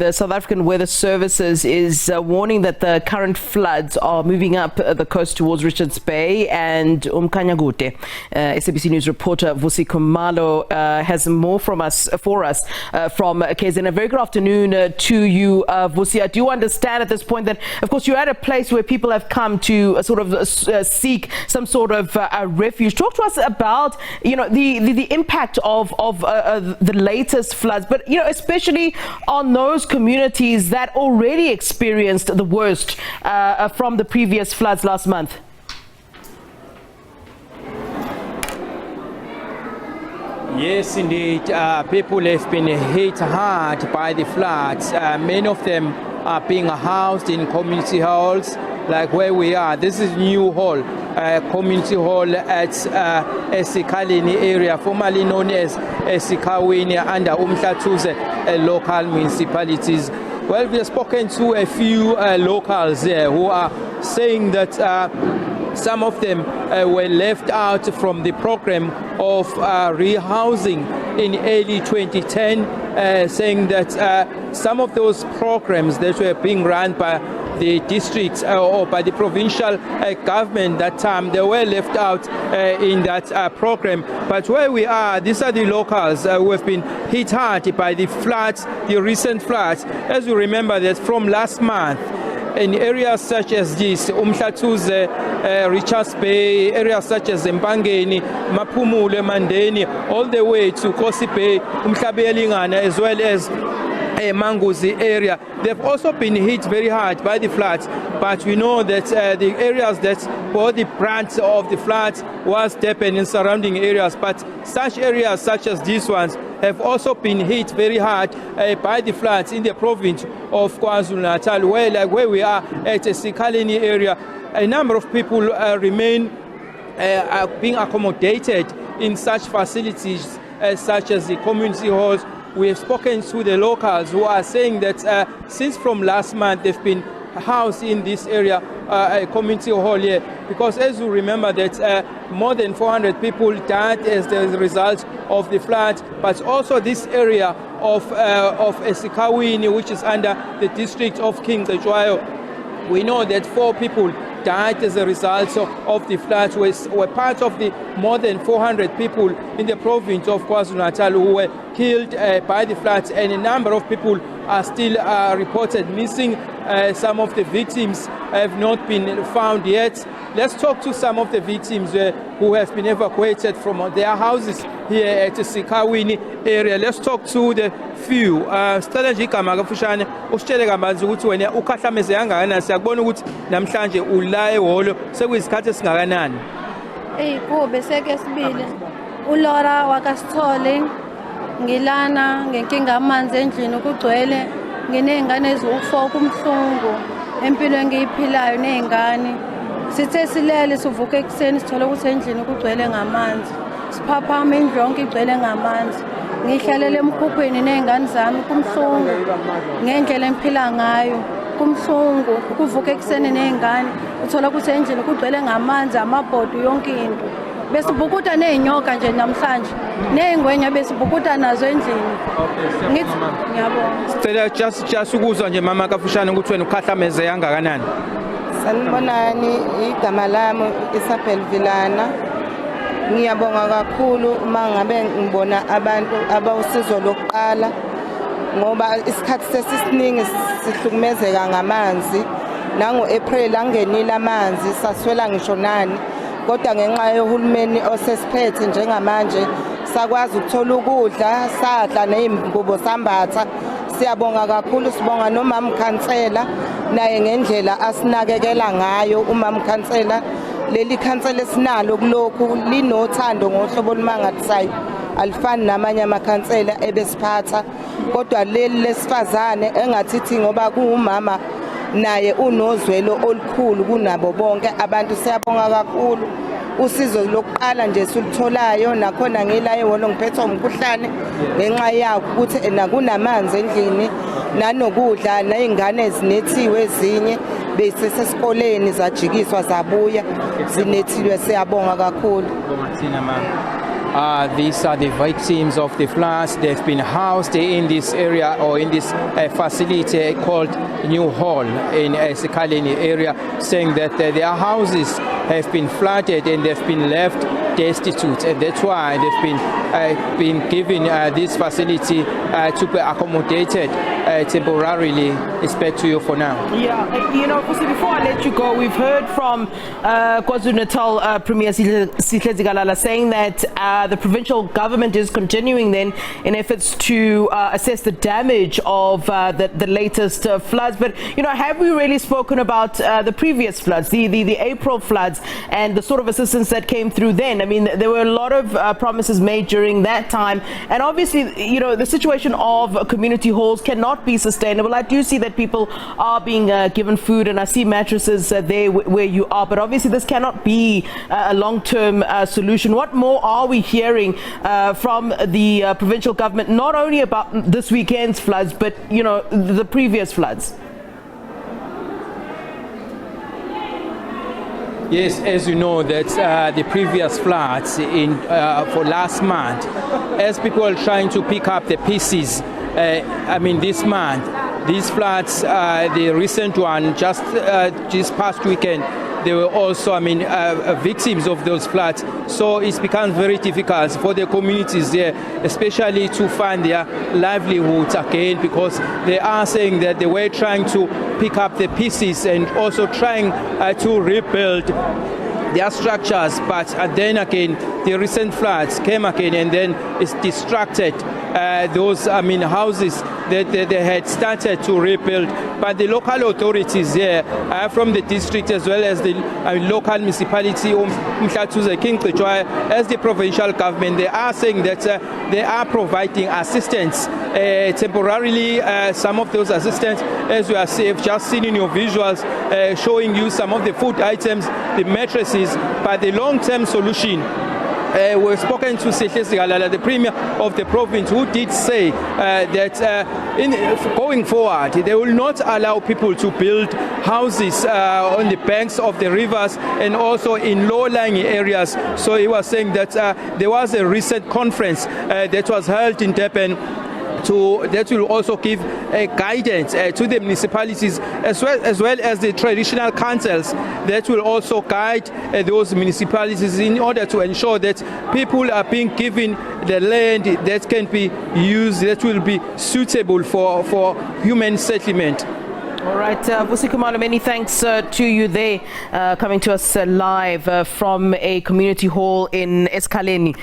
The South African Weather Services is warning that the current floods are moving up the coast towards Richards Bay and Umkhanyakude. SABC News reporter Vusi Khumalo has more for us from KZN. A very good afternoon to you, Vusi. I do understand at this point that, of course, you're at a place where people have come to sort of seek some sort of refuge. Talk to us about, the impact of the latest floods, but, especially on those communities that already experienced the worst from the previous floods last month. Yes, indeed. People have been hit hard by the floods. Many of them are being housed in community halls, like where we are. This is New Hall, community hall at Esikalini area, formerly known as Esikawini, under Umkhanyakude local municipalities. Well, we have spoken to a few locals there who are saying that some of them were left out from the program of rehousing in early 2010, saying that some of those programs that were being run by the districts or by the provincial government that time, they were left out in that program. But where we are, these are the locals who have been hit hard by the floods, the recent floods. As you remember that from last month, in areas such as this, Umkhanyakude, Richards Bay, areas such as Mpangeni, Maphumule, Mandeni, all the way to Kosi Bay, Umhlabelingana, as well as Manguzi area. They've also been hit very hard by the floods, but we know that the areas that were the brunt of the floods was Durban and surrounding areas, but such areas such as these ones have also been hit very hard by the floods in the province of KwaZulu-Natal, where we are at the Sikalini area. A number of people remain being accommodated in such facilities such as the community halls. We have spoken to the locals who are saying that since from last month they've been housed in this area, a community hall here, because as you remember that more than 400 people died as the result of the flood, but also this area of Esikawini, which is under the district of King Cetshwayo, we know that 4 people died as a result of the floods, were part of the more than 400 people in the province of KwaZulu-Natal who were killed by the floods, and a number of people are still reported missing. Some of the victims have not been found yet. Let's talk to some of the victims who have been evacuated from their houses here at the Sikawini area. Let's talk to the few. Sicela nje igama kafushane usitshele kabanzi ukuthi wena ukhahlameze kangakanani. Siyakubona ukuthi namhlanje ula ehholo sekuyisikhathi esingakanani. Kube seke sibile. ULora wakasithole ngilana ngenkinga amanzi endlini ukugcwele. Nginezingane eziwu4 kumhlungu empilweni ngiyiphilayo nezingane. Sithe silele sivuka ekuseni sithola ukuthi endlini kugcwele ngamanzi. Siphaphama indlu yonke igcwele ngamanzi. Ngihlalele emkhukhweni nezingane zami kumhlungu ngendlela engiphila ngayo. Kumhlungu ukuvuka ekuseni nezingane uthola ukuthi endlini kugcwele ngamanzi, amabhodi, yonke into. Besibhukuda nezinyoka nje namhlanje. Nezingwenya besibhukuda nazo endlini. Ngithi ngiyabonga. Sicela just ukuzwa nje mama kafushane ukuthi wena ukhahlameze kangakanani. Sanibonani, igama lami Isabel Vilana. Ngiyabonga kakhulu uma ngabe ngibona abantu abawusizo lokuqala, ngoba isikhathi sesisiningi sihlukumezeka ngamanzi. Nango-April angenile amanzi, saswela ngisho nani, kodwa ngenxa yohulumeni osesiphethe njengamanje sakwazi ukuthola ukudla, sadla nezingubo sambatha. Siyabonga kakhulu, sibonga nomama Khansela naye ngendlela asinakekela ngayo. Umama Khansela, leli khansela esinalo kulokhu linothando ngohlobo olumangalisayo, alifani namanye amakhansela ebesiphatha, kodwa leli lesifazane engathithi ngoba kuwumama naye unozwelo olukhulu kunabo bonke abantu. Siyabonga kakhulu usizo lokuqala nje silitholayo, nakhona ngila ehholo ngiphethwe umkhuhlane ngenxa yakho ukuthi nakunamanzi endlini nanokudla, nezingane ezinethiwe ezinye besesesikoleni zajikiswa zabuya zinethilwe. Siyabonga kakhulu. Bonga thina mama. These are the victims of the floods. They've been housed in this area or in this facility called New Hall in Sekaleni area, saying that their houses have been flooded and they've been left destitute, and that's why they've been given this facility to be accommodated temporarily. It's back to you for now. Yeah, you know, before I let you go, we've heard from KwaZulu-Natal Premier Sihle Zikalala saying that the provincial government is continuing then in efforts to assess the damage of the latest floods. But, you know, have we really spoken about the previous floods, the April floods, and the sort of assistance that came through then? I mean, there were a lot of promises made during that time. And obviously, you know, the situation of community halls cannot be sustainable. I do see that people are being given food, and I see mattresses there where you are. But obviously, this cannot be a long-term solution. What more are we hearing from the provincial government, not only about this weekend's floods, but, you know, the previous floods? Yes, as you know, that the previous floods for last month, as people are trying to pick up the pieces, I mean, this month, these floods, the recent one, just past weekend, they were also, I mean, victims of those floods. So it's become very difficult for the communities there, especially to find their livelihoods again, because they are saying that they were trying to pick up the pieces and also trying to rebuild their structures, but then again the recent floods came again, and then it's distracted those, I mean, houses that they had started to rebuild. But the local authorities here from the district as well as the local municipality, as the provincial government, they are saying that they are providing assistance temporarily. Some of those assistance, as we have just seen in your visuals, showing you some of the food items, the mattresses, but the long-term solution. We've spoken to Sihle Zikalala, the Premier of the province, who did say that going forward, they will not allow people to build houses on the banks of the rivers and also in low-lying areas. So he was saying that there was a recent conference that was held in Durban that will also give guidance to the municipalities as well as the traditional councils that will also guide those municipalities in order to ensure that people are being given the land that can be used, that will be suitable for human settlement. All right, Vusi Khumalo, many thanks to you there, coming to us live from a community hall in Sekaleni.